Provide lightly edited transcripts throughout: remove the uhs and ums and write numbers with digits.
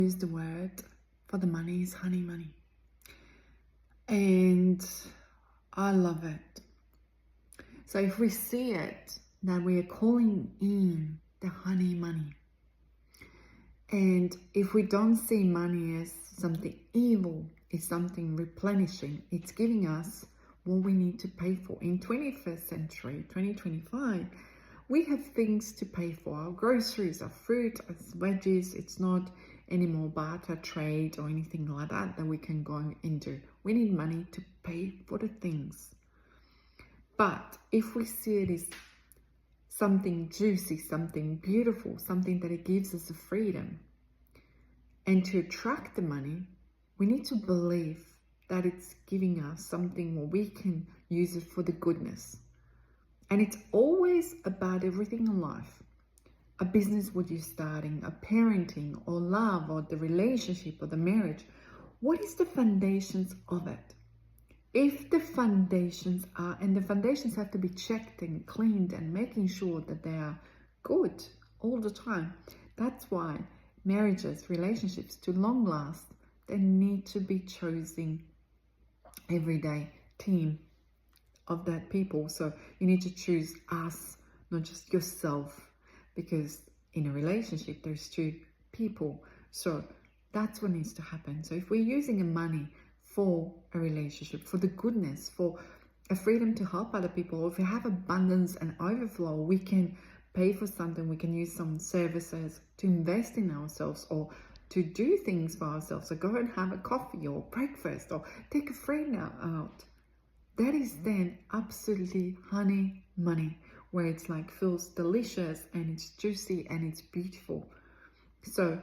use the word for the money is honey money. And I love it. So if we see it, that we are calling in the honey money. And if we don't see money as something evil, it's something replenishing, it's giving us what we need to pay for. In 21st century, 2025, we have things to pay for. Our groceries, our fruit, our veggies. It's not anymore barter trade or anything like that we can go into. We need money to pay for the things. But if we see it as something juicy, something beautiful, something that it gives us a freedom, and to attract the money, we need to believe that it's giving us something where we can use it for the goodness. And it's always about everything in life. A business what you're starting, a parenting or love or the relationship or the marriage. What is the foundations of it? If the foundations are, and the foundations have to be checked and cleaned and making sure that they are good all the time. That's why marriages, relationships to long last, they need to be choosing everyday team of that people. So you need to choose us, not just yourself, because in a relationship there's two people. So that's what needs to happen. So if we're using the money for a relationship, for the goodness, for a freedom to help other people, or if we have abundance and overflow, we can pay for something, we can use some services to invest in ourselves or to do things for ourselves. So go and have a coffee or breakfast or take a friend out. That is then absolutely honey money, where it's like feels delicious and it's juicy and it's beautiful. So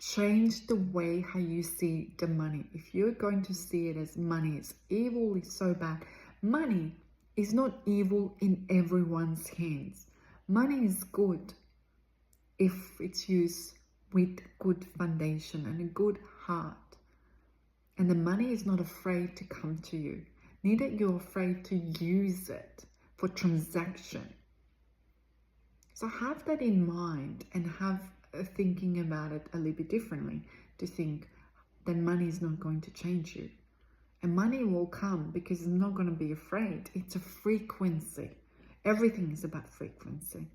change the way how you see the money. If you're going to see it as money, it's evil, it's so bad. Money is not evil in everyone's hands. Money is good if it's used with good foundation and a good heart. And the money is not afraid to come to you. Neither you're afraid to use it for transaction. So have that in mind and have thinking about it a little bit differently, to think that money is not going to change you. And money will come because it's not going to be afraid. It's a frequency. Everything is about frequency.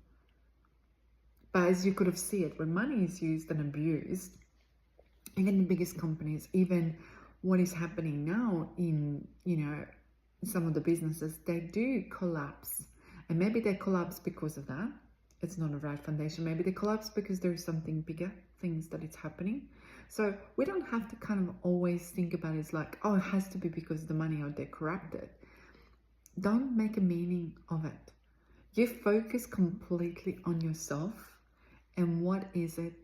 But as you could have seen it, when money is used and abused, even the biggest companies, even what is happening now in, some of the businesses, they do collapse. And maybe they collapse because of that. It's not a right foundation. Maybe they collapse because there is something bigger, things that it's happening. So we don't have to kind of always think about it as like, oh, it has to be because of the money or they're corrupted. Don't make a meaning of it. You focus completely on yourself and what is it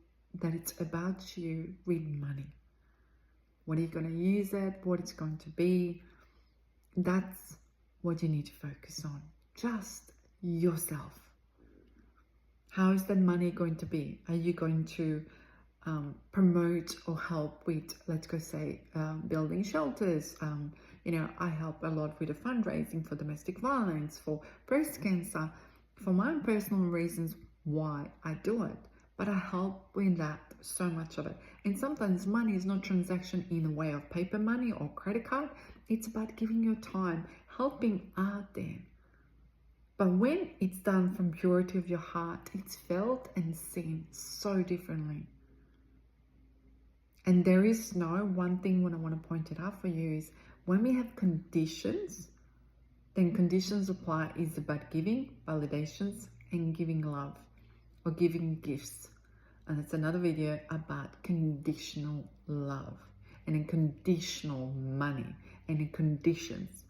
that it's about you with money. What are you going to use it? What it's going to be? That's what you need to focus on. Just yourself. How is that money going to be? Are you going to promote or help with, let's go say, building shelters? I help a lot with the fundraising for domestic violence, for breast cancer, for my own personal reasons why I do it. But I help with that, so much of it. And sometimes money is not transaction in a way of paper money or credit card. It's about giving your time, helping out there. But when it's done from purity of your heart, it's felt and seen so differently. And there is no one thing when I want to point it out for you is when we have conditions, then conditions apply is about giving validations and giving love or giving gifts. And it's another video about conditional love and in conditional money and in conditions.